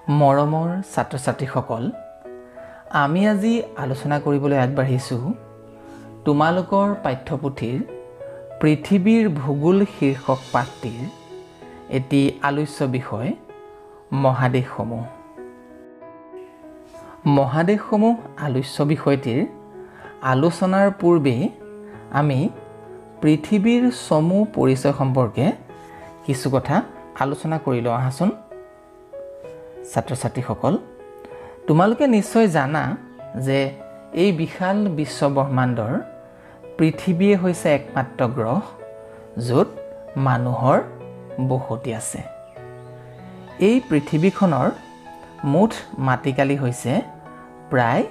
মৰমৰ ছাত্ৰ ছাত্ৰীসকল, আমি আজি আলোচনা কৰিবলৈ আগবাঢ়িছোঁ তোমালোকৰ পাঠ্যপুথিৰ পৃথিৱীৰ ভূগোল শীৰ্ষক পাঠটিৰ এটি আলোচ্য বিষয় মহাদেশসমূহ। মহাদেশসমূহ আলোচ্য বিষয়টিৰ আলোচনাৰ পূৰ্বে আমি পৃথিৱীৰ চমু পৰিচয় সম্পৰ্কে কিছু কথা আলোচনা কৰি লওঁ আহাচোন। ছাত্ৰ ছাত্ৰীসকল, তোমালোকে নিশ্চয় জানা যে এই বিশাল বিশ্ব ব্ৰহ্মাণ্ডৰ পৃথিৱীয়ে হৈছে একমাত্ৰ গ্ৰহ য'ত মানুহৰ বসতি আছে। এই পৃথিৱীখনৰ মুঠ মাটিকালি হৈছে প্ৰায়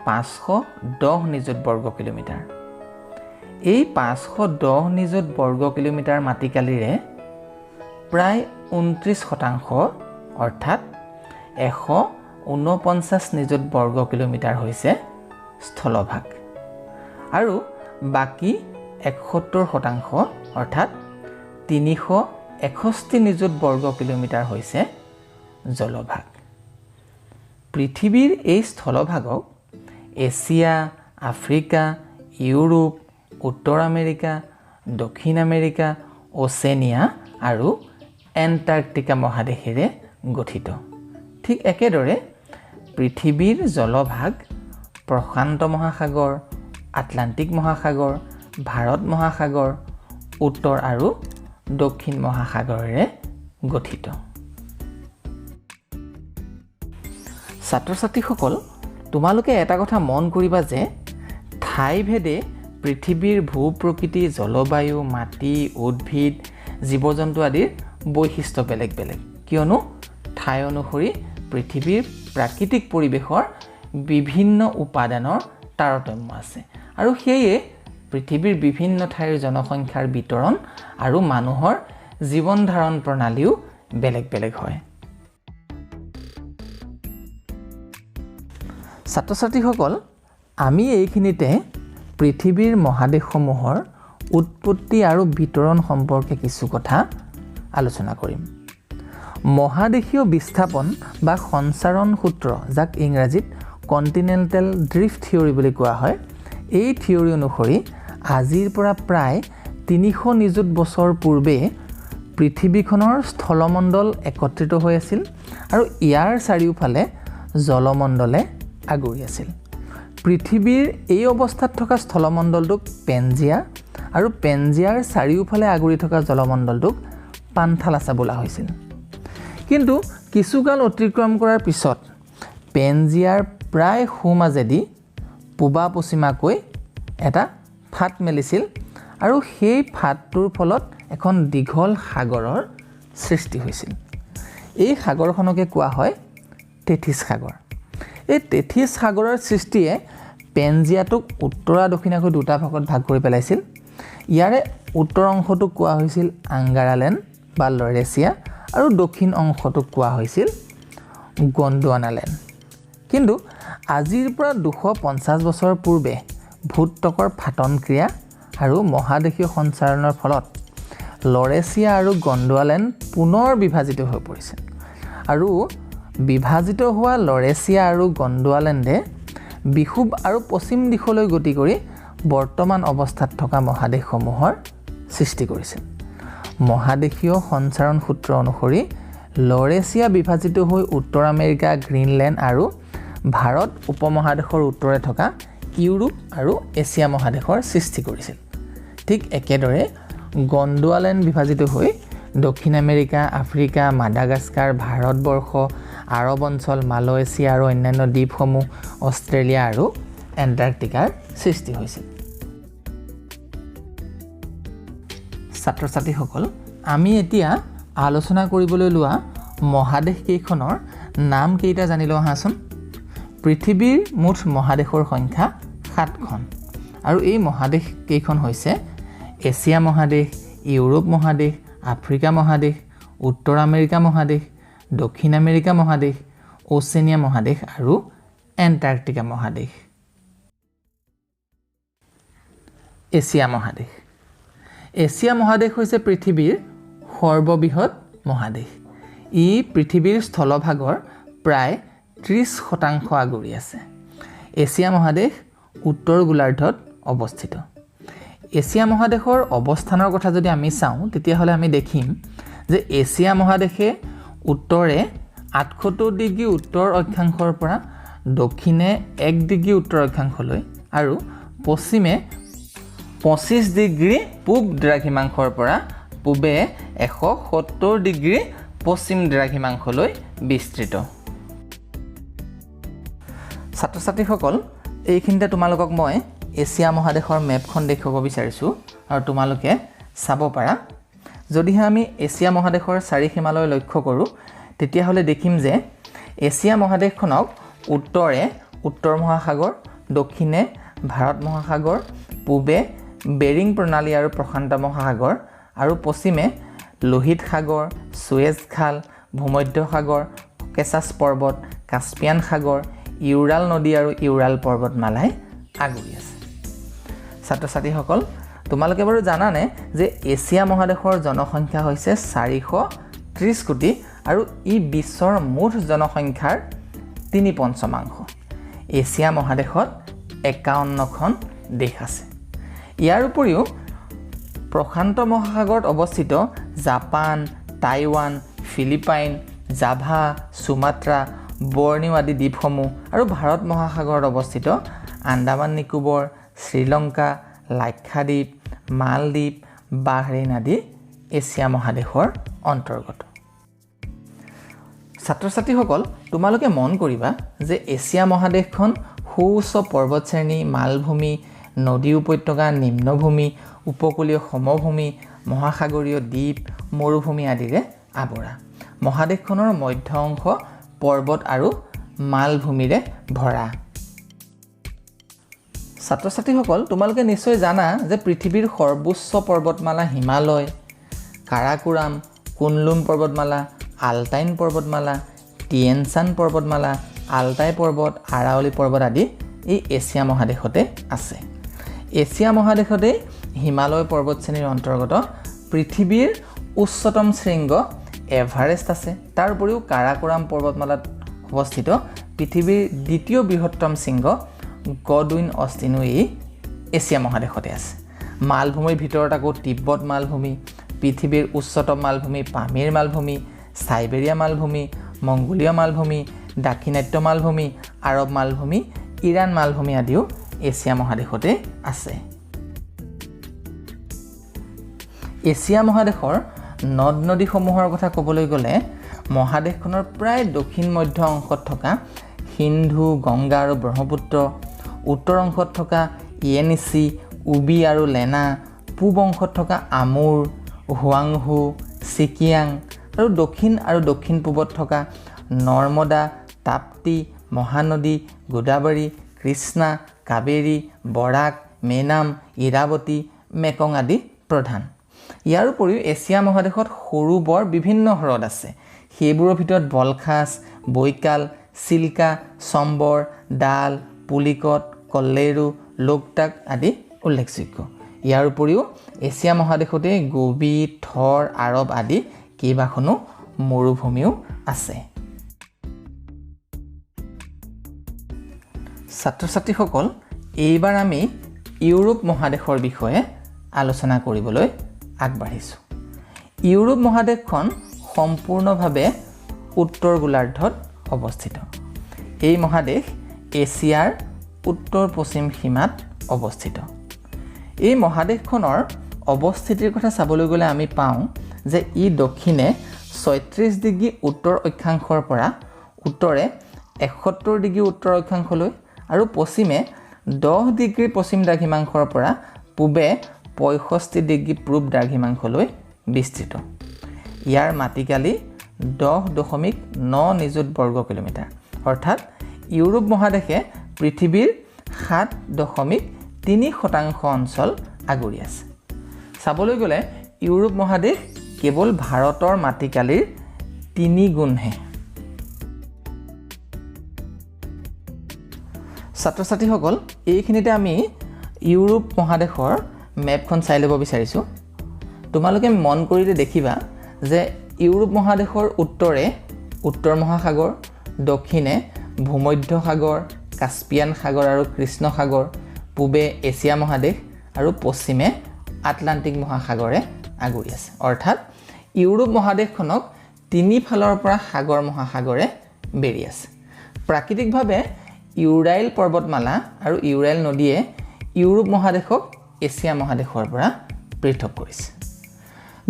510 নিযুত বৰ্গ কিলোমিটাৰ। এই 510 নিযুত বৰ্গ কিলোমিটাৰ মাটিকালিৰে প্ৰায় 29% অৰ্থাৎ 149 নিযুত বৰ্গ কিলোমিটাৰ হৈছে স্থলভাগ আৰু বাকী 71% অৰ্থাৎ 361 নিযুত বৰ্গ কিলোমিটাৰ হৈছে জলভাগ। পৃথিৱীৰ এই স্থলভাগক এছিয়া, আফ্ৰিকা, ইউৰোপ, উত্তৰ আমেৰিকা, দক্ষিণ আমেৰিকা, অচেনিয়া আৰু এণ্টাৰ্কটিকা মহাদেশেৰে গঠিত। ঠিক একেদৰে পৃথিৱীৰ জলভাগ প্ৰশান্ত মহাসাগৰ, আটলান্টিক মহাসাগৰ, ভাৰত মহাসাগৰ, উত্তৰ আৰু দক্ষিণ মহাসাগৰেৰে গঠিত। ছাত্ৰ ছাত্ৰীসকল, তোমালোকে এটা কথা মন কৰিবা যে ঠাইভেদে পৃথিৱীৰ ভূ-প্ৰকৃতি, জলবায়ু, মাটি, উদ্ভিদ, জীৱ জন্তু আদিৰ বৈশিষ্ট্য বেলেগ বেলেগ, কিয়নো ঠাই অনুসৰি পৃথিৱীৰ প্ৰাকৃতিক পৰিৱেশৰ বিভিন্ন উপাদানৰ তাৰতম্য আছে আৰু সেয়ে পৃথিৱীৰ বিভিন্ন ঠাইৰ জনসংখ্যাৰ বিতৰণ আৰু মানুহৰ জীৱন ধাৰণ প্ৰণালীও বেলেগ বেলেগ হয়। ছাত্ৰ ছাত্ৰীসকল, আমি এইখিনিতে পৃথিৱীৰ মহাদেশসমূহৰ উৎপত্তি আৰু বিতৰণ সম্পৰ্কে কিছু কথা আলোচনা কৰিম। মহাদেশীয় বিস্থাপন বা সঞ্চাৰণ সূত্ৰ, যাক ইংৰাজীত কণ্টিনেণ্টেল ড্ৰিফ্ট থিয়ৰী বুলি কোৱা হয়, এই থিয়ৰী অনুসৰি আজিৰ পৰা প্ৰায় 300 নিযুত বছৰ পূৰ্বে পৃথিৱীখনৰ স্থলমণ্ডল একত্ৰিত হৈ আছিল আৰু ইয়াৰ চাৰিওফালে জলমণ্ডলে আগুৰি আছিল। পৃথিৱীৰ এই অৱস্থাত থকা স্থলমণ্ডলটোক পেনজিয়া আৰু পেনজিয়াৰ চাৰিওফালে আগুৰি থকা জলমণ্ডলটোক পান্থালাছা বোলা হৈছিল। কিন্তু কিছুকাল অতিক্ৰম কৰাৰ পিছত পেনজিয়াৰ প্ৰায় সোঁমাজেদি পূবা পশ্চিমাকৈ এটা ফাট মেলিছিল আৰু সেই ফাটটোৰ ফলত এখন দীঘল সাগৰৰ সৃষ্টি হৈছিল। এই সাগৰখনকে কোৱা হয় তেথিছ সাগৰ। এই তেথিছ সাগৰৰ সৃষ্টিয়ে পেনজিয়াটোক উত্তৰা দক্ষিণাকৈ দুটা ভাগত ভাগ কৰি পেলাইছিল। ইয়াৰে উত্তৰ অংশটোক কোৱা হৈছিল আংগাৰালেণ্ড বা লৰেছিয়া আৰু দক্ষিণ অংশটোক কোৱা হৈছিল গণ্ডৱানালেণ্ড। কিন্তু আজিৰ পৰা 250 বছৰ পূৰ্বে ভূত্বকৰ ফাটন ক্ৰিয়া আৰু মহাদেশীয় সঞ্চাৰণৰ ফলত লৰেছিয়া আৰু গণ্ডৱালেণ্ড পুনৰ বিভাজিত হৈ পৰিছিল আৰু বিভাজিত হোৱা লৰেছিয়া আৰু গণ্ডৱালেণ্ডে বিষুৱ আৰু পশ্চিম দিশলৈ গতি কৰি বৰ্তমান অৱস্থাত থকা মহাদেশসমূহৰ সৃষ্টি কৰিছিল। মহাদেশীয় সঞ্চাৰণ সূত্ৰ অনুসৰি লৰেছিয়া বিভাজিত হৈ উত্তৰ আমেৰিকা, গ্ৰীণলেণ্ড আৰু ভাৰত উপমহাদেশৰ উত্তৰে থকা ইউৰোপ আৰু এছিয়া মহাদেশৰ সৃষ্টি কৰিছিল। ঠিক একেদৰে গণ্ডৱালেণ্ড বিভাজিত হৈ দক্ষিণ আমেৰিকা, আফ্ৰিকা, মাডাগাস্কাৰ, ভাৰতবৰ্ষ, আৰৱ অঞ্চল, মালয়েছিয়া আৰু অন্যান্য দ্বীপসমূহ, অষ্ট্ৰেলিয়া আৰু এণ্টাৰ্কটিকাৰ সৃষ্টি হৈছিল। ছাত্ৰ ছাত্ৰীসকল, আমি এতিয়া আলোচনা কৰিবলৈ লোৱা মহাদেশ কেইখনৰ নাম কেইটা জানি লওঁ আহাচোন। পৃথিৱীৰ মুঠ মহাদেশৰ সংখ্যা 7খন আৰু এই মহাদেশ কেইখন হৈছে এছিয়া মহাদেশ, ইউৰোপ মহাদেশ, আফ্ৰিকা মহাদেশ, উত্তৰ আমেৰিকা মহাদেশ, দক্ষিণ আমেৰিকা মহাদেশ, অচেনিয়া মহাদেশ আৰু এণ্টাৰ্কটিকা মহাদেশ। এছিয়া মহাদেশ। এছিয়া মহাদেশ হৈছে পৃথিৱীৰ সৰ্ববৃহৎ মহাদেশ। ই পৃথিৱীৰ স্থলভাগৰ প্ৰায় 30% আগুৰি আছে। এছিয়া মহাদেশ উত্তৰ গোলাৰ্ধত অৱস্থিত। এছিয়া মহাদেশৰ অৱস্থানৰ কথা যদি আমি চাওঁ তেতিয়াহ'লে আমি দেখিম যে এছিয়া মহাদেশে উত্তৰে 78 ডিগ্ৰী উত্তৰ অক্ষাংশৰ পৰা দক্ষিণে 1 ডিগ্ৰী উত্তৰ অক্ষাংশলৈ আৰু পশ্চিমে 25 ডিগ্ৰী পূব দ্ৰাঘিমাংশৰ পৰা পূবে 170 ডিগ্ৰী পশ্চিম দ্ৰাঘিমাংশলৈ বিস্তৃত। ছাত্ৰ ছাত্ৰীসকল, এইখিনিতে তোমালোকক মই এছিয়া মহাদেশৰ মেপখন দেখুৱাব বিচাৰিছোঁ আৰু তোমালোকে চাব পাৰা। যদিহে আমি এছিয়া মহাদেশৰ চাৰিসীমালৈ লক্ষ্য কৰোঁ তেতিয়াহ'লে দেখিম যে এছিয়া মহাদেশখনক উত্তৰে উত্তৰ মহাসাগৰ, দক্ষিণে ভাৰত মহাসাগৰ, পূবে বেৰিং প্ৰণালী আৰু প্ৰশান্ত মহাসাগৰ আৰু পশ্চিমে লোহিত সাগৰ, ছুৱেজ খাল, ভূমধ্য সাগৰ, ককেছাছ পৰ্বত, কাস্পিয়ান সাগৰ, ইউৰাল নদী আৰু ইউৰাল পৰ্বতমালাই আগুৰি আছে। ছাত্ৰ ছাত্ৰীসকল, তোমালোকে বাৰু জানানে যে এছিয়া মহাদেশৰ জনসংখ্যা হৈছে 430 কোটি আৰু ই বিশ্বৰ মুঠ জনসংখ্যাৰ 3/5। এছিয়া মহাদেশত 51খন দেশ আছে। ইয়াৰ উপৰিও প্ৰশান্ত মহাসাগৰত অৱস্থিত Japan, Taiwan, Philippine, Java, Sumatra, Borneo আদি দ্বীপসমূহ আৰু ভাৰত মহাসাগৰত অৱস্থিত আন্দামান নিকোবৰ, শ্ৰীলংকা, লাক্ষাদ্বীপ, মালদ্বীপ, বাহৰেইন আদি এছিয়া মহাদেশৰ অন্তৰ্গত। ছাত্ৰ ছাত্ৰীসকল, তোমালোকে মন কৰিবা যে এছিয়া মহাদেশখন সুউচ্চ পৰ্বতশ্ৰেণী, মালভূমি, নদী উপত্যকা, নিম্নভূমি, উপকূলীয় সমভূমি, মহাসাগৰীয় দ্বীপ, মৰুভূমি আদিৰে আৱৰা। মহাদেশখনৰ মধ্য অংশ পৰ্বত আৰু মালভূমিৰে ভৰা। ছাত্ৰ ছাত্ৰীসকল, তোমালোকে নিশ্চয় জানা যে পৃথিৱীৰ সৰ্বোচ্চ পৰ্বতমালা হিমালয়, কাৰাকোৰাম, কুনলুন পৰ্বতমালা, আলটাইন পৰ্বতমালা, টিয়েনচান পৰ্বতমালা, আলটাই পৰ্বত, আৰাৱলী পৰ্বত আদি এই এছিয়া মহাদেশতে আছে। এছিয়া মহাদেশতে হিমালয় পৰ্বতশ্ৰেণীৰ অন্তৰ্গত পৃথিৱীৰ উচ্চতম শৃংগ এভাৰেষ্ট আছে। তাৰ উপৰিও কাৰাকোৰাম পৰ্বতমালাত অৱস্থিত পৃথিৱীৰ দ্বিতীয় বৃহত্তম শৃংগ গডউইন অষ্টিনো এই এছিয়া মহাদেশতে আছে। মালভূমিৰ ভিতৰত আকৌ তিব্বত মালভূমি, পৃথিৱীৰ উচ্চতম মালভূমি পামিৰ মালভূমি, চাইবেৰিয়া মালভূমি, মংগোলীয় মালভূমি, দাক্ষিণাত্য মালভূমি, আৰৱ মালভূমি, ইৰাণ মালভূমি আদিও এছিয়া মহাদেশতে আছে। এছিয়া মহাদেশৰ নদ নদীসমূহৰ কথা ক'বলৈ গ'লে মহাদেশখনৰ প্ৰায় দক্ষিণ মধ্য অংশত থকা সিন্ধু, গংগা আৰু ব্ৰহ্মপুত্ৰ, উত্তৰ অংশত থকা ইয়েনিচি, উবি আৰু লেনা, পূব অংশত থকা আমুৰ, হুৱাংহু, চিকিয়াং আৰু দক্ষিণ পূবত থকা নৰ্মদা, তাপ্তি, মহানদী, গোদাবৰী, কৃষ্ণা, কাবেৰী, বৰাক, মেনাম, ইৰাৱতী, মেকং আদি প্ৰধান। ইয়াৰ উপৰিও এছিয়া মহাদেশত সৰু বৰ বিভিন্ন হ্ৰদ আছে। সেইবোৰৰ ভিতৰত বলখাছ, বৈকাল, চিল্কা, চম্বৰ, ডাল, পুলিকট, কল্লেৰু, লোকটাক আদি উল্লেখযোগ্য। ইয়াৰ উপৰিও এছিয়া মহাদেশতে গোবি, থৰ, আৰব আদি কেইবাখনো মৰুভূমিও আছে। ছাত্ৰ ছাত্ৰীসকল, এইবাৰ আমি ইউৰোপ মহাদেশৰ বিষয়ে আলোচনা কৰিবলৈ আগবাঢ়িছোঁ। ইউৰোপ মহাদেশখন সম্পূৰ্ণভাৱে উত্তৰ গোলাৰ্ধত অৱস্থিত। এই মহাদেশ এছিয়াৰ উত্তৰ পশ্চিম সীমাত অৱস্থিত। এই মহাদেশখনৰ অৱস্থিতিৰ কথা চাবলৈ গ'লে আমি পাওঁ যে ই দক্ষিণে 36 ডিগ্ৰী উত্তৰ অক্ষাংশৰ পৰা উত্তৰে 71 ডিগ্ৰী উত্তৰ অক্ষাংশলৈ আৰু পশ্চিমে 10 ডিগ্ৰী পশ্চিম দ্ৰাঘিমাংশৰ পৰা পূবে 65 ডিগ্ৰী পূব দ্ৰাঘিমাংশলৈ বিস্তৃত। ইয়াৰ মাটিকালি 10.9 নিযুত বৰ্গ কিলোমিটাৰ, অৰ্থাৎ ইউৰোপ মহাদেশে পৃথিৱীৰ 7.3% অঞ্চল আগুৰি আছে। চাবলৈ গ'লে ইউৰোপ মহাদেশ কেৱল ভাৰতৰ মাটিকালিৰ 3 গুণহে। ছাত্ৰ ছাত্ৰীসকল, এইখিনিতে আমি ইউৰোপ মহাদেশৰ মেপখন চাই ল'ব বিচাৰিছোঁ। তোমালোকে মন কৰিলে দেখিবা যে ইউৰোপ মহাদেশৰ উত্তৰে উত্তৰ মহাসাগৰ, দক্ষিণে ভূমধ্য সাগৰ, কাস্পিয়ান সাগৰ আৰু কৃষ্ণ সাগৰ, পূবে এছিয়া মহাদেশ আৰু পশ্চিমে আটলান্টিক মহাসাগৰে আগুৰি আছে। অৰ্থাৎ ইউৰোপ মহাদেশখনক তিনি ফালৰ পৰা সাগৰ মহাসাগৰে বেৰি আছে। প্ৰাকৃতিকভাৱে ইউৰাইল পৰ্বতমালা আৰু ইউৰাইল নদীয়ে ইউৰোপ মহাদেশক এছিয়া মহাদেশৰ পৰা পৃথক কৰিছে।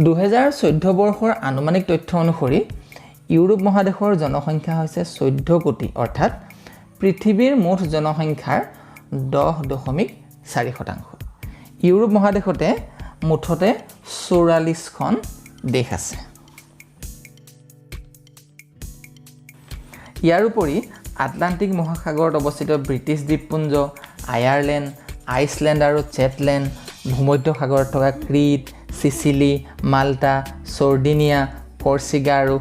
2014 বৰ্ষৰ আনুমানিক তথ্য অনুসৰি ইউৰোপ মহাদেশৰ জনসংখ্যা হৈছে 14 কোটি, অৰ্থাৎ পৃথিৱীৰ মুঠ জনসংখ্যাৰ 10.4%। ইউৰোপ মহাদেশতে মুঠতে 44খন দেশ আছে। ইয়াৰ উপৰি আটলান্টিক মহাসাগৰত অৱস্থিত ব্ৰিটিছ দ্বীপপুঞ্জ, আয়াৰলেণ্ড, আইচলেণ্ড আৰু চেটলেণ্ড, ভূমধ্য সাগৰত থকা ক্ৰিট, চিচিলি, মাল্টা, চৰ্ডিনিয়া, কৰ্চিগা আৰু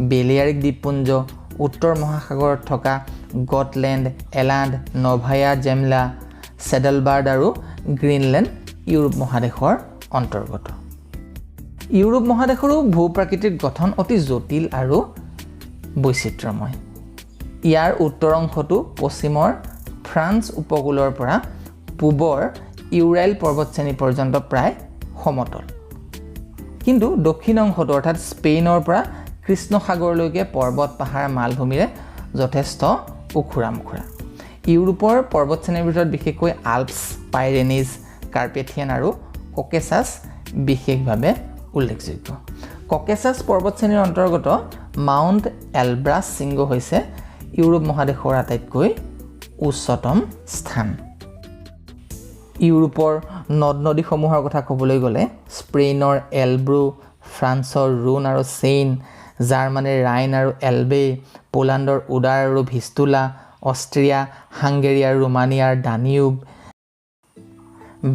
বেলিয়াৰিক দ্বীপপুঞ্জ, উত্তৰ মহাসাগৰত থকা গটলেণ্ড, এলাণ্ড, নভায়া জেমলা, চেডলবাৰ্ড আৰু গ্ৰীণলেণ্ড ইউৰোপ মহাদেশৰ অন্তৰ্গত। ইউৰোপ মহাদেশৰো ভূ-প্ৰাকৃতিক গঠন অতি জটিল আৰু বৈচিত্ৰ্যময়। ইয়াৰ উত্তৰ অংশটো পশ্চিমৰ ফ্ৰান্স উপকূলৰ পৰা পূবৰ ইউৰাইল পৰ্বতশ্ৰেণী পৰ্যন্ত প্ৰায় সমতল, কিন্তু দক্ষিণ অংশটো অৰ্থাৎ স্পেইনৰ পৰা কৃষ্ণ সাগৰলৈকে পৰ্বত পাহাৰ মালভূমিৰে যথেষ্ট ওখোৰা মোখোৰা। ইউৰোপৰ পৰ্বতশ্ৰেণীৰ ভিতৰত বিশেষকৈ আল্পছ, পাইৰেনিজ, কাৰ্পেথিয়ান আৰু ককেছাছ বিশেষভাৱে উল্লেখযোগ্য। ককেছাছ পৰ্বতশ্ৰেণীৰ অন্তৰ্গত মাউণ্ট এলব্ৰাছ শৃংগ হৈছে ইউৰোপ মহাদেশৰ আটাইতকৈ উচ্চতম স্থান। ইউৰোপৰ নদ নদীসমূহৰ কথা ক'বলৈ গ'লে স্পেইনৰ এলব্ৰু, ফ্ৰান্সৰ ৰুণ আৰু চেইন, জাৰ্মানীৰ ৰাইন আৰু এলবে, পোলেণ্ডৰ উডাৰ আৰু ভিষ্টুলা, অষ্ট্ৰিয়া, হাংগেৰী আৰু ৰোমানিয়াৰ ডানিউব,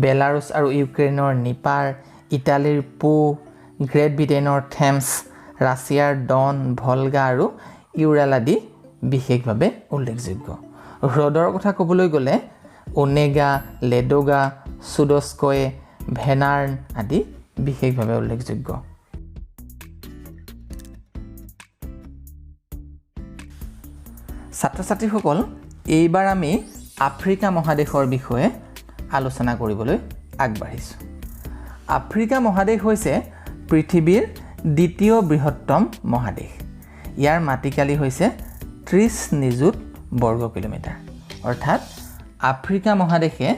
বেলাৰুছ আৰু ইউক্ৰেইনৰ নিপাৰ, ইটালীৰ পো, গ্ৰেট ব্ৰিটেইনৰ থেমছ, ৰাছিয়াৰ ডন, ভলগা আৰু ইউৰাল আদি বিশেষভাৱে উল্লেখযোগ্য। হ্ৰদৰ কথা ক'বলৈ গ'লে ওনেগা, লেডোগা, চুডস্কয়ে, ভেনাৰ্ন আদি বিশেষভাৱে উল্লেখযোগ্য। ছাত্ৰ ছাত্ৰীসকল, এইবাৰ আমি আফ্ৰিকা মহাদেশৰ বিষয়ে আলোচনা কৰিবলৈ আগবাঢ়িছোঁ। আফ্ৰিকা মহাদেশ হৈছে পৃথিৱীৰ দ্বিতীয় বৃহত্তম মহাদেশ। ইয়াৰ মাটিকালি হৈছে 30 নিযুত বৰ্গ কিলোমিটাৰ, অৰ্থাৎ আফ্ৰিকা মহাদেশে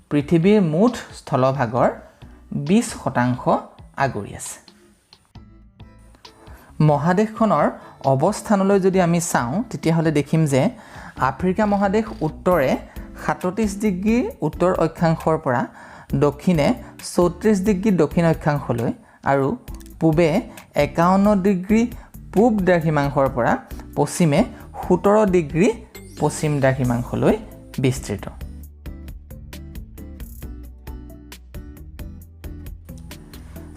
পৃথিৱীৰ মুঠ স্থলভাগৰ 20% আগুৰি আছে। মহাদেশখনৰ অৱস্থানলৈ যদি আমি চাওঁ তেতিয়াহ'লে দেখিম যে আফ্ৰিকা মহাদেশ উত্তৰে 37 ডিগ্ৰী উত্তৰ অক্ষাংশৰ পৰা দক্ষিণে 34 ডিগ্ৰী দক্ষিণ অক্ষাংশলৈ আৰু পূবে 51 ডিগ্ৰী পূব দ্ৰাঘিমাংশৰ পৰা পশ্চিমে 17 ডিগ্ৰী পশ্চিম দ্ৰাঘিমাংশলৈ বিস্তৃত।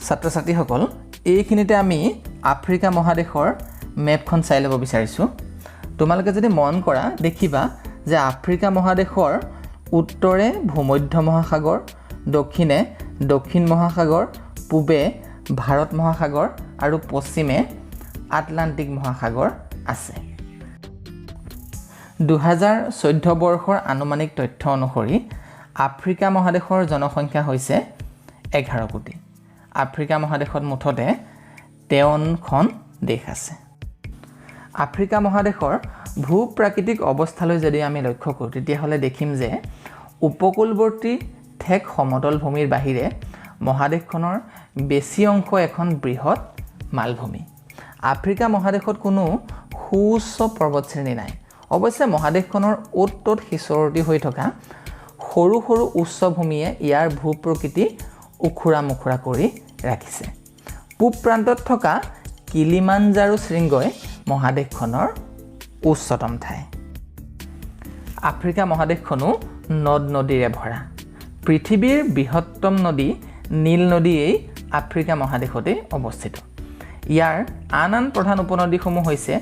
ছাত্ৰ ছাত্ৰীসকল, এইখিনিতে আমি আফ্ৰিকা মহাদেশৰ মেপখন চাই ল'ব বিচাৰিছোঁ। তোমালোকে যদি মন কৰা দেখিবা যে আফ্ৰিকা মহাদেশৰ উত্তৰে ভূমধ্য মহাসাগৰ, দক্ষিণে দক্ষিণ মহাসাগৰ, পূবে ভাৰত মহাসাগৰ আৰু পশ্চিমে আটলান্টিক মহাসাগৰ আছে। 2014 বৰ্ষৰ আনুমানিক তথ্য অনুসৰি আফ্ৰিকা মহাদেশৰ জনসংখ্যা হৈছে 11 কোটি। আফ্ৰিকা মহাদেশত মুঠতে 53খন দেশ আছে। আফ্ৰিকা মহাদেশৰ ভূ-প্ৰাকৃতিক অৱস্থালৈ যদি আমি লক্ষ্য কৰোঁ তেতিয়াহ'লে দেখিম যে উপকূলৱৰ্তী ঠেক সমতল ভূমিৰ বাহিৰে মহাদেশখনৰ বেছি অংশ এখন বৃহৎ মালভূমি। আফ্ৰিকা মহাদেশত কোনো সুউচ্চ পৰ্বতশ্ৰেণী নাই। অৱশ্যে মহাদেশখনৰ অ'ত ত'ত সিঁচৰতি হৈ থকা সৰু সৰু উচ্চভূমিয়ে ইয়াৰ ভূ-প্ৰকৃতি ওখোৰা মোখোৰা কৰি ৰাখিছে। পূব প্ৰান্তত থকা কিলিমাঞ্জাৰো শৃংগই মহাদেশখনৰ উচ্চতম ঠাই। আফ্ৰিকা মহাদেশখনো নদ নদীৰে ভৰা। পৃথিৱীৰ বৃহত্তম নদী নীল নদীয়েই আফ্ৰিকা মহাদেশতেই অৱস্থিত। ইয়াৰ আন প্ৰধান উপনদীসমূহ হৈছে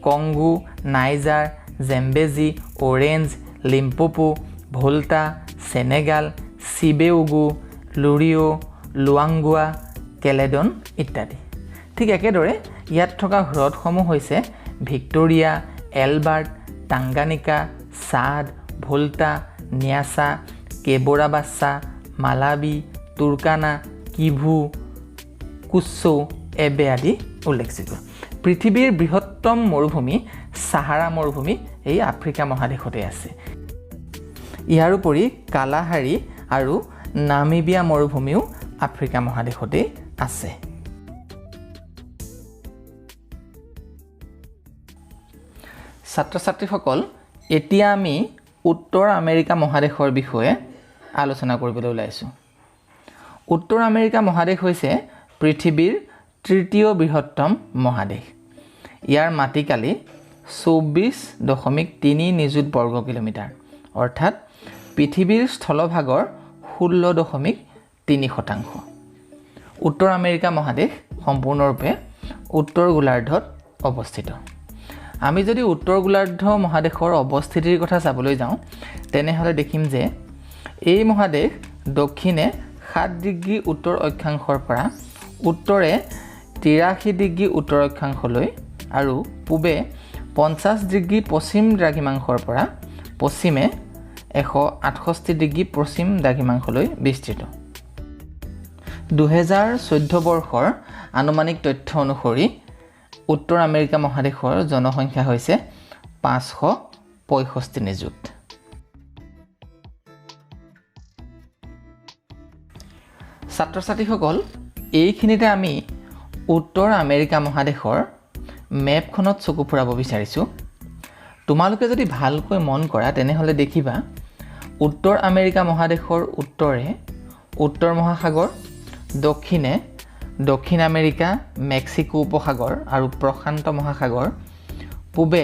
Congo, Niger, Zambezi, Orange, Limpopo, Volta, Senegal, চিবেউগু, লুৰিঅ', লুৱাংগুৱা, কেলেডন ইত্যাদি। ঠিক একেদৰে ইয়াত থকা হ্ৰদসমূহ হৈছে ভিক্টোৰিয়া, এলবাৰ্ট, টাংগানিকা, চাদ, ভোল্টা, ন্যাছা, কেবোৰাবাচ্চা, মালাবি, তুৰ্কানা, কিভু, কুচ্চৌ, এবে আদি উল্লেখযোগ্য। পৃথিৱীৰ বৃহত্তম মৰুভূমি ছাহাৰা মৰুভূমি এই আফ্ৰিকা মহাদেশতে আছে। ইয়াৰোপৰি কালাহাৰী আৰু নামিবিয়া মৰুভূমিও আফ্ৰিকা মহাদেশতেই আছে। ছাত্ৰ ছাত্ৰীসকল, এতিয়া আমি উত্তৰ আমেৰিকা মহাদেশৰ বিষয়ে আলোচনা কৰিবলৈ ওলাইছোঁ। উত্তৰ আমেৰিকা মহাদেশ হৈছে পৃথিৱীৰ তৃতীয় বৃহত্তম মহাদেশ। ইয়াৰ মাটিকালি 24.3 নিযুত বৰ্গ কিলোমিটাৰ, অৰ্থাৎ পৃথিৱীৰ স্থলভাগৰ 16.3%। উত্তৰ আমেৰিকা মহাদেশ সম্পূৰ্ণৰূপে উত্তৰ গোলাৰ্ধত অৱস্থিত। আমি যদি উত্তৰ গোলাৰ্ধ মহাদেশৰ অৱস্থিতিৰ কথা চাবলৈ যাওঁ, তেনেহ'লে দেখিম যে এই মহাদেশ দক্ষিণে 7 ডিগ্ৰী উত্তৰ অক্ষাংশৰ পৰা উত্তৰে 83 ডিগ্ৰী উত্তৰ অক্ষাংশলৈ আৰু পূবে 50 ডিগ্ৰী পশ্চিম দ্ৰাঘিমাংশৰ পৰা পশ্চিমে 168 ডিগ্ৰী পশ্চিম দ্ৰাঘিমাংশলৈ বিস্তৃত। 2014 বৰ্ষৰ আনুমানিক তথ্য অনুসৰি উত্তৰ আমেৰিকা মহাদেশৰ জনসংখ্যা হৈছে 565 নিযুত। ছাত্ৰ ছাত্ৰীসকল, এইখিনিতে আমি উত্তৰ আমেৰিকা মহাদেশৰ মেপখনত চকু ফুৰাব বিচাৰিছোঁ। তোমালোকে যদি ভালকৈ মন কৰা তেনেহ'লে দেখিবা উত্তৰ আমেৰিকা মহাদেশৰ উত্তৰে উত্তৰ মহাসাগৰ, দক্ষিণে দক্ষিণ আমেৰিকা, মেক্সিকো উপসাগৰ আৰু প্ৰশান্ত মহাসাগৰ, পূবে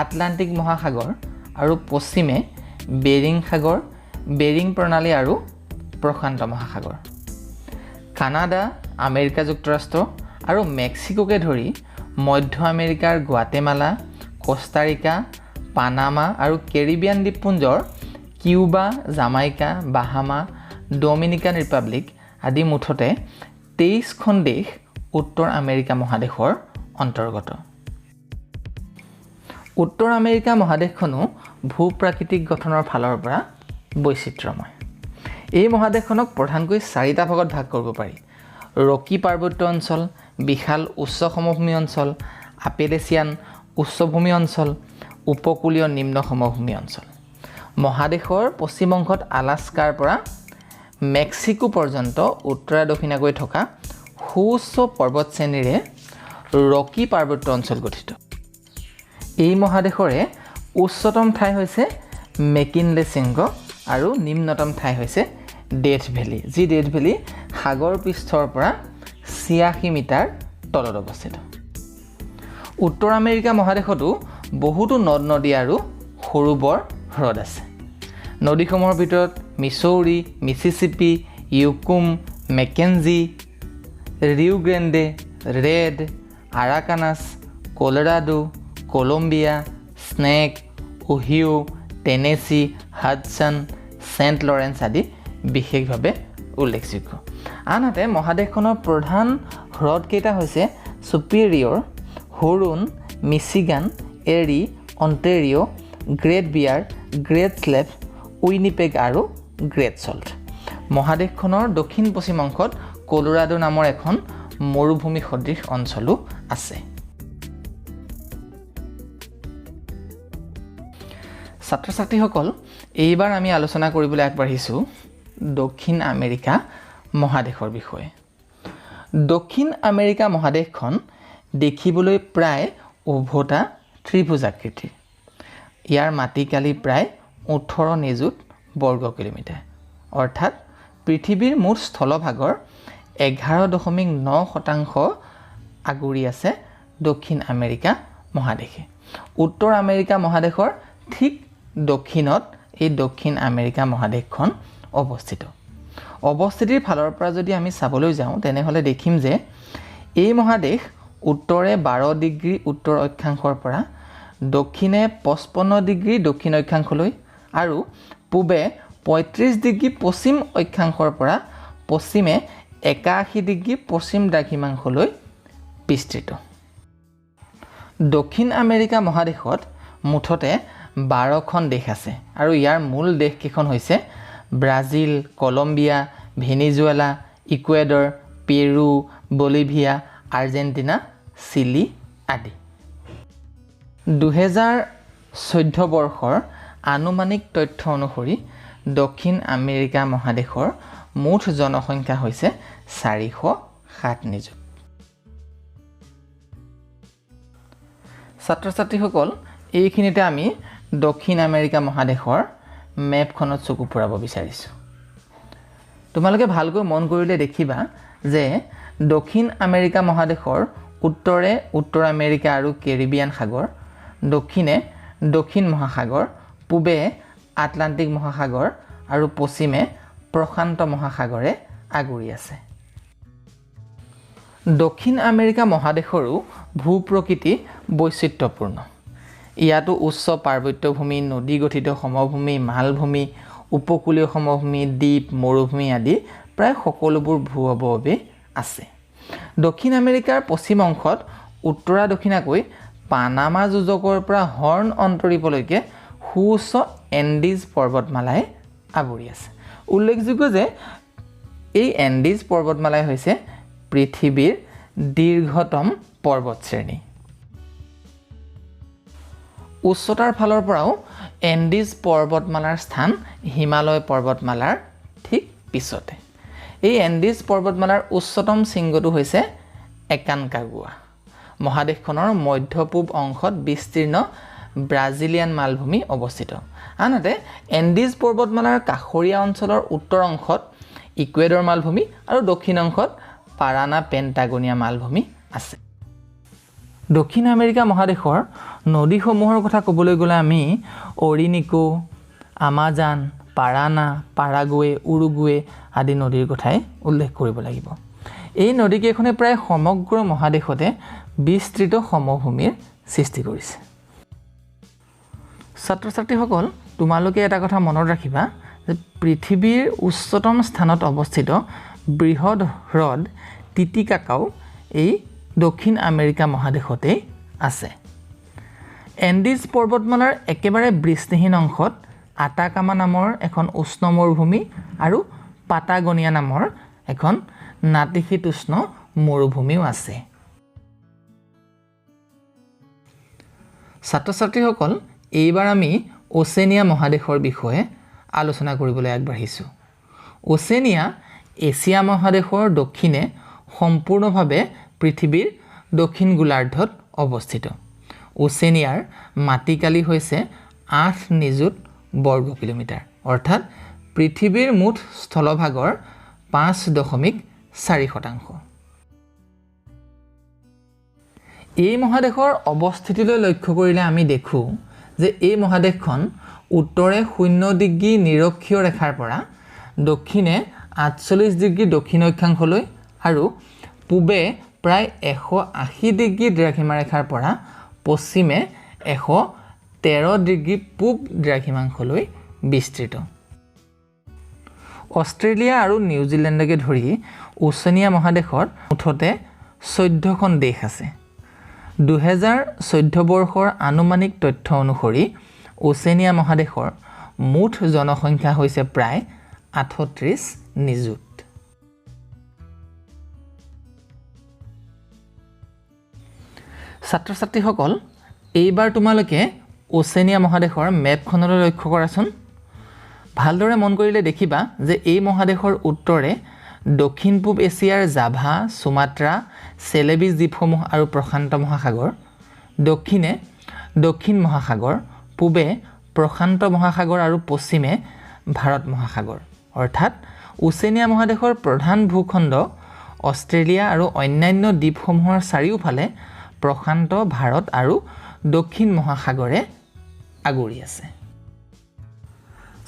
আটলাণ্টিক মহাসাগৰ আৰু পশ্চিমে বেৰিং সাগৰ, বেৰিং প্ৰণালী আৰু প্ৰশান্ত মহাসাগৰ। কানাডা, আমেৰিকা যুক্তৰাষ্ট্ৰ আৰু মেক্সিকোকে ধৰি মধ্য আমেৰিকাৰ গুৱাটেমালা, কোষ্টাৰিকা, পানামা আৰু কেৰিবিয়ান দ্বীপপুঞ্জৰ Cuba, Jamaica, Bahama, Dominican Republic আদি মুঠতে 23খন দেশ উত্তৰ আমেৰিকা মহাদেশৰ অন্তৰ্গত। উত্তৰ আমেৰিকা মহাদেশখনো ভূ-প্ৰাকৃতিক গঠনৰ ফালৰ পৰা বৈচিত্ৰ্যময়। এই মহাদেশখনক প্ৰধানকৈ 4টা ভাগত ভাগ কৰিব পাৰি: ৰকি পাৰ্বত্য অঞ্চল, বিশাল উচ্চ সমভূমি অঞ্চল, আপেলেচিয়ান উচ্চভূমি অঞ্চল, উপকূলীয় নিম্ন সমভূমি অঞ্চল। মহাদেশৰ পশ্চিম অংশত আলাস্কাৰ পৰা মেক্সিকো পৰ্যন্ত উত্তৰা দক্ষিণাকৈ থকা সুউচ্চ পৰ্বতশ্ৰেণীৰে ৰকি পাৰ্বত্য অঞ্চল গঠিত। এই মহাদেশৰে উচ্চতম ঠাই হৈছে মেকিনলে শৃংগ আৰু নিম্নতম ঠাই হৈছে ডেথ ভেলী, যি ডেথ ভেলী সাগৰ পৃষ্ঠৰ পৰা 86 মিটাৰ তলত অৱস্থিত। উত্তৰ আমেৰিকা মহাদেশতো বহুতো নদ নদী আৰু সৰু বৰ হ্ৰদ আছে। নদীসমূহৰ ভিতৰত Missouri, Mississippi, Yukon, Mackenzie, Rio Grande, Red, Arkansas, Colorado, Columbia, Snake, Ohio, Tennessee, Hudson, Saint Lawrence আদি বিশেষভাৱে উল্লেখযোগ্য। আনহাতে মহাদেশখনৰ প্ৰধান হ্ৰদকেইটা হৈছে ছুপিৰিয়ৰ, হুৰুন, মিচিগান, এৰি, অণ্টেৰিঅ', গ্ৰেট বিয়াৰ, গ্ৰেট স্লেভ, উইনিপেগ আৰু গ্ৰেট চল্ট। মহাদেশখনৰ দক্ষিণ পশ্চিম অংশত কলোৰাডো নামৰ এখন মৰুভূমি সদৃশ অঞ্চলো আছে। ছাত্ৰ ছাত্ৰীসকল, এইবাৰ আমি আলোচনা কৰিবলৈ আগবাঢ়িছোঁ দক্ষিণ আমেৰিকা মহাদেশৰ বিষয়ে। দক্ষিণ আমেৰিকা মহাদেশখন দেখিবলৈ প্ৰায় উভতা ত্ৰিভুজাকৃতিৰ। ইয়াৰ মাটিকালি প্ৰায় 18 নিযুত বৰ্গ কিলোমিটাৰ, অৰ্থাৎ পৃথিৱীৰ মুঠ স্থলভাগৰ 11.9% আগুৰি আছে দক্ষিণ আমেৰিকা মহাদেশে। উত্তৰ আমেৰিকা মহাদেশৰ ঠিক দক্ষিণত এই দক্ষিণ আমেৰিকা মহাদেশখন অৱস্থিত। অৱস্থিতিৰ ফালৰ পৰা যদি আমি চাবলৈ যাওঁ তেনেহ'লে দেখিম যে এই মহাদেশ উত্তৰে 12 ডিগ্ৰী উত্তৰ অক্ষাংশৰ পৰা দক্ষিণে 55 ডিগ্ৰী দক্ষিণ অক্ষাংশলৈ আৰু পূবে 35 ডিগ্ৰী পশ্চিম অক্ষাংশৰ পৰা পশ্চিমে 81 ডিগ্ৰী পশ্চিম দ্ৰাঘিমাংশলৈ বিস্তৃত। দক্ষিণ আমেৰিকা মহাদেশত মুঠতে 12খন দেশ আছে আৰু ইয়াৰ মূল দেশকেইখন হৈছে ব্ৰাজিল, কলম্বিয়া, ভেনিজুৱেলা, ইকুৱেডৰ, পেৰু, বলিভিয়া, আৰ্জেণ্টিনা, চিলি আদি। 2014 বৰ্ষৰ আনুমানিক তথ্য অনুসৰি দক্ষিণ আমেৰিকা মহাদেশৰ মুঠ জনসংখ্যা হৈছে 407 নিযুত। ছাত্ৰ-ছাত্ৰীসকল, এইখিনিতে আমি দক্ষিণ আমেৰিকা মহাদেশৰ মেপখনত চকু ফুৰাব বিচাৰিছোঁ। তোমালোকে ভালকৈ মন কৰিলে দেখিবা যে দক্ষিণ আমেৰিকা মহাদেশৰ উত্তৰে উত্তৰ আমেৰিকা আৰু কেৰিবিয়ান সাগৰ, দক্ষিণে দক্ষিণ মহাসাগৰ, পূবে আটলান্টিক মহাসাগৰ আৰু পশ্চিমে প্ৰশান্ত মহাসাগৰে আগুৰি আছে। দক্ষিণ আমেৰিকা মহাদেশৰো ভূ-প্ৰকৃতি বৈচিত্ৰ্যপূৰ্ণ। ইয়াতো উচ্চ পাৰ্বত্যভূমি, নদী গঠিত সমভূমি, মালভূমি, উপকূলীয় সমভূমি, দ্বীপ, মৰুভূমি আদি প্ৰায় সকলোবোৰ ভূ-অৱয়বে আছে। দক্ষিণ আমেৰিকাৰ পশ্চিম অংশত উত্তৰা দক্ষিণাকৈ পানামা যোজকৰ পৰা হৰ্ণ অন্তৰীপলৈকে সুউচ্চ এণ্ডিজ পৰ্বতমালাই আৱৰি আছে। উল্লেখযোগ্য যে এই এণ্ডিজ পৰ্বতমালাই হৈছে পৃথিৱীৰ দীৰ্ঘতম পৰ্বতশ্ৰেণী। উচ্চতাৰ ফালৰ পৰাও এণ্ডিজ পৰ্বতমালাৰ স্থান হিমালয় পৰ্বতমালাৰ ঠিক পিছতে। এই এণ্ডিজ পৰ্বতমালাৰ উচ্চতম শৃংগটো হৈছে একানকাগুৱা। মহাদেশখনৰ মধ্য-পূব অংশত বিস্তীৰ্ণ ব্ৰাজিলিয়ান মালভূমি অৱস্থিত। আনহাতে এণ্ডিজ পৰ্বতমালাৰ কাষৰীয়া অঞ্চলৰ উত্তৰ অংশত ইকুৱেডৰ মালভূমি আৰু দক্ষিণ অংশত পাৰানা পেণ্টাগনিয়া মালভূমি আছে। দক্ষিণ আমেৰিকা মহাদেশৰ নদীসমূহৰ কথা ক'বলৈ গ'লে আমি অৰিনিকো, আমাজন, পাৰানা, পাৰাগুৱে, উৰুগুৱে আদি নদীৰ কথাই উল্লেখ কৰিব লাগিব। এই নদীকেইখনে প্ৰায় সমগ্ৰ মহাদেশতে বিস্তৃত সমভূমিৰ সৃষ্টি কৰিছে। ছাত্ৰ-ছাত্ৰীসকল, তোমালোকে এটা কথা মনত ৰাখিবা যে পৃথিৱীৰ উচ্চতম স্থানত অৱস্থিত বৃহৎ হ্ৰদ টিটিকাকাও এই দক্ষিণ আমেৰিকা মহাদেশতেই আছে। এণ্ডিজ পৰ্বতমালাৰ একেবাৰে বৃষ্টিহীন অংশত আটাকামা নামৰ এখন উষ্ণ মৰুভূমি আৰু পাটাগনিয়া নামৰ এখন নাতিশীতোষ্ণ মৰুভূমিও আছে। ছাত্ৰ-ছাত্ৰীসকল, এইবাৰ আমি ওচেনিয়া মহাদেশৰ বিষয়ে আলোচনা কৰিবলৈ আগবাঢ়িছোঁ। ওচেনিয়া এছিয়া মহাদেশৰ দক্ষিণে সম্পূৰ্ণভাৱে পৃথিৱীৰ দক্ষিণ গোলাৰ্ধত অৱস্থিত। ওচেনিয়াৰ মাটিকালি হৈছে 8 নিযুত বৰ্গ কিলোমিটাৰ, অৰ্থাৎ পৃথিৱীৰ মুঠ স্থলভাগৰ 5.4%। এই মহাদেশৰ অৱস্থিতিলৈ লক্ষ্য কৰিলে আমি দেখোঁ যে এই মহাদেশখন উত্তৰে 0 ডিগ্ৰী নিৰক্ষীয় ৰেখাৰ পৰা দক্ষিণে 48 ডিগ্ৰী দক্ষিণ অক্ষাংশলৈ আৰু পূবে প্ৰায় 180 ডিগ্ৰী দ্ৰাঘিমা ৰেখাৰ পৰা পশ্চিমে 113 ডিগ্ৰী পূব দ্ৰাঘিমাংশলৈ বিস্তৃত। অষ্ট্ৰেলিয়া আৰু নিউজিলেণ্ডকে ধৰি ওচেনিয়া মহাদেশত মুঠতে 14খন দেশ আছে। 2014 বৰ্ষৰ আনুমানিক তথ্য অনুসৰি ওচেনিয়া মহাদেশৰ মুঠ জনসংখ্যা হৈছে প্ৰায় 38 নিযুত। ছাত্ৰ-ছাত্ৰীসকল, এইবাৰ তোমালোকে ওচেনিয়া মহাদেশৰ মেপখনলৈ লক্ষ্য কৰাচোন। ভালদৰে মন কৰিলে দেখিবা যে এই মহাদেশৰ উত্তৰে দক্ষিণ পূব এছিয়াৰ জাভা, সুমাত্ৰা, চেলেবিজ দ্বীপসমূহ আৰু প্ৰশান্ত মহাসাগৰ, দক্ষিণে দক্ষিণ মহাসাগৰ, পূবে প্ৰশান্ত মহাসাগৰ আৰু পশ্চিমে ভাৰত মহাসাগৰ। অৰ্থাৎ ওচেনিয়া মহাদেশৰ প্ৰধান ভূখণ্ড অষ্ট্ৰেলিয়া আৰু অন্যান্য দ্বীপসমূহৰ চাৰিওফালে প্ৰশান্ত ভাৰত আৰু দক্ষিণ মহাসাগৰে আগুৰি আছে।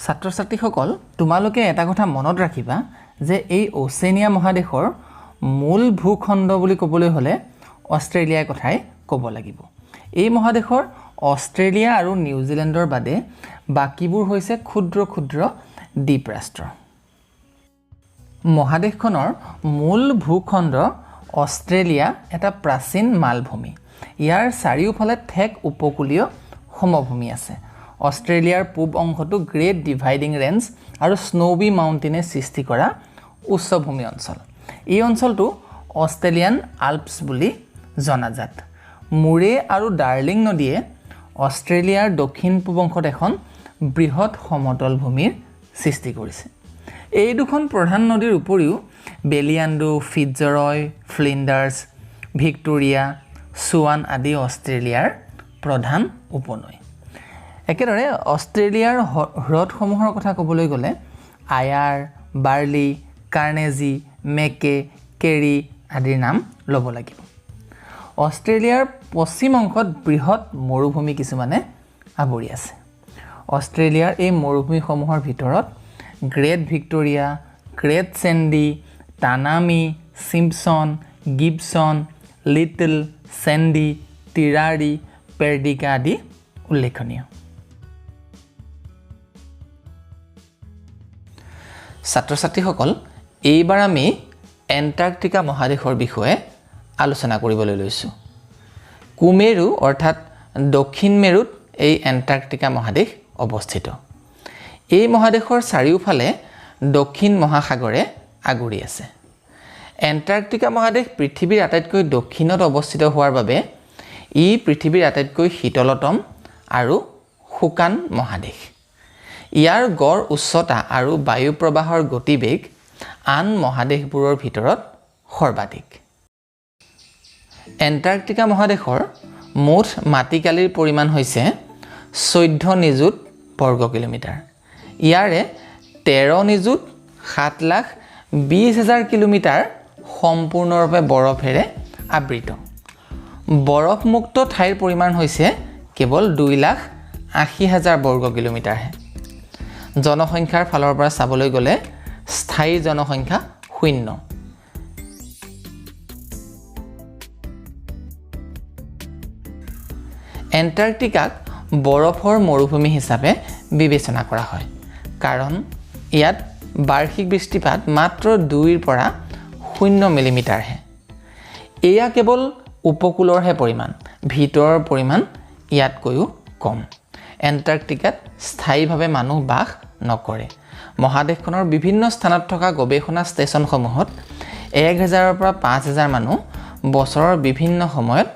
ছাত্ৰ-ছাত্ৰীসকল, তোমালোকে এটা কথা মনত ৰাখিবা যে এই ওচেনিয়া মহাদেশৰ মূল ভূখণ্ড বুলি ক'বলৈ হ'লে অষ্ট্ৰেলিয়াৰ কথাই ক'ব লাগিব। এই মহাদেশৰ অষ্ট্ৰেলিয়া আৰু নিউজিলেণ্ডৰ বাদে বাকীবোৰ হৈছে ক্ষুদ্ৰ ক্ষুদ্ৰ দ্বীপৰাষ্ট্ৰ। মহাদেশখনৰ মূল ভূখণ্ড অষ্ট্ৰেলিয়া এটা প্ৰাচীন মালভূমি ইয়াৰ চাৰিওফালে ঠেক উপকূলীয় সমভূমি আছে অষ্ট্ৰেলিয়াৰ পূব অংশটো গ্ৰেট ডিভাইডিং ৰেঞ্জ আৰু স্নোবি মাউণ্টেনে সৃষ্টি কৰা উচ্চভূমি অঞ্চল এই অঞ্চলটো অষ্ট্ৰেলিয়ান আল্পছ বুলি জনাজাত মুৰে আৰু ডাৰ্লিং নদীয়ে অষ্ট্ৰেলিয়াৰ দক্ষিণ পূব অংশত এখন বৃহৎ সমতল ভূমিৰ সৃষ্টি কৰিছে এই দুখন প্ৰধান নদীৰ উপৰিও বেলিয়াণ্ডো ফিটজৰয় ফ্লিণ্ডাৰ্ছ ভিক্টোৰিয়া সুৱান আদি অষ্ট্ৰেলিয়াৰ প্ৰধান উপনৈ একেদৰে অষ্ট্ৰেলিয়াৰ হ্ৰদসমূহৰ কথা ক'বলৈ গ'লে আয়াৰ বাৰ্লি কাৰ্নেজি মেকে কেৰি আদিৰ নাম ল'ব লাগিব অষ্ট্ৰেলিয়াৰ পশ্চিম অংশত বৃহৎ মৰুভূমি কিছুমানে আৱৰি আছে অষ্ট্ৰেলিয়াৰ এই মৰুভূমিসমূহৰ ভিতৰত Great Victoria Great Sandy Tanami Simpson Gibson Little Sandy Tirari Pedirka আদি উল্লেখনীয় ছাত্ৰ ছাত্ৰীসকল এইবাৰ আমি এণ্টাৰ্কটিকা মহাদেশৰ বিষয়ে আলোচনা কৰিবলৈ লৈছোঁ কুমেৰু অৰ্থাৎ দক্ষিণ মেৰুত এই এণ্টাৰ্কটিকা মহাদেশ অৱস্থিত এই মহাদেশৰ চাৰিওফালে দক্ষিণ মহাসাগৰে আগুৰি আছে এণ্টাৰ্কটিকা মহাদেশ পৃথিৱীৰ আটাইতকৈ দক্ষিণত অৱস্থিত হোৱাৰ বাবে ই পৃথিৱীৰ আটাইতকৈ শীতলতম আৰু শুকান মহাদেশ ইয়াৰ গড় উচ্চতা আৰু বায়ু প্ৰবাহৰ গতিবেগ আন মহাদেশবোৰৰ ভিতৰত সৰ্বাধিক এণ্টাৰ্কটিকা মহাদেশৰ মুঠ মাটিকালিৰ পৰিমাণ হৈছে 14 নিযুত বৰ্গ কিলোমিটাৰ ইয়াৰে 13 নিযুত 7,20,000 কিলোমিটাৰ সম্পূৰ্ণৰূপে বৰফেৰে আবৃত বৰফমুক্ত ঠাইৰ পৰিমাণ হৈছে কেৱল 2,80,000 বৰ্গ কিলোমিটাৰহে জনসংখ্যাৰ ফালৰ পৰা চাবলৈ গ'লে স্থায়ী জনসংখ্যা 0 এণ্টাৰ্কটিকাক বৰফৰ মৰুভূমি হিচাপে বিবেচনা কৰা হয় কাৰণ ইয়াত বাৰ্ষিক বৃষ্টিপাত মাত্ৰ 2ৰ পৰা 0 মিলিমিটাৰহে এয়া কেৱল উপকূলৰহে পৰিমাণ ভিতৰৰ পৰিমাণ ইয়াতকৈও কম এণ্টাৰ্কটিকাত স্থায়ীভাৱে মানুহ বাস নকৰে মহাদেশখনৰ বিভিন্ন স্থানত থকা গৱেষণা ষ্টেচনসমূহত 1,000ৰ পৰা 5,000 মানুহ বছৰৰ বিভিন্ন সময়ত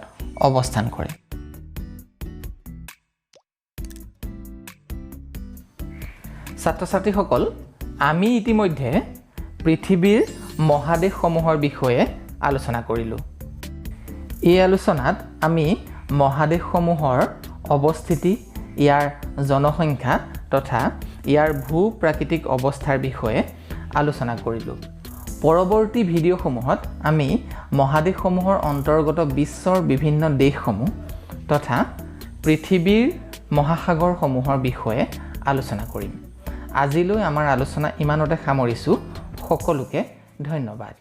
অৱস্থান কৰে ছাত্ৰ ছাত্ৰীসকল আমি ইতিমধ্যে পৃথিৱীৰ মহাদেশসমূহৰ বিষয়ে আলোচনা কৰিলোঁ এই আলোচনাত আমি মহাদেশসমূহৰ অৱস্থিতি ইয়াৰ জনসংখ্যা তথা ইয়াৰ ভূ-প্ৰাকৃতিক অৱস্থাৰ বিষয়ে আলোচনা কৰিলোঁ পৰৱৰ্তী ভিডিঅ'সমূহত আমি মহাদেশসমূহৰ অন্তৰ্গত বিশ্বৰ বিভিন্ন দেশসমূহ তথা পৃথিৱীৰ মহাসাগৰসমূহৰ বিষয়ে আলোচনা কৰিম আজিলৈ আমাৰ আলোচনা ইমানতে সামৰিছোঁ সকলোকে ধন্যবাদ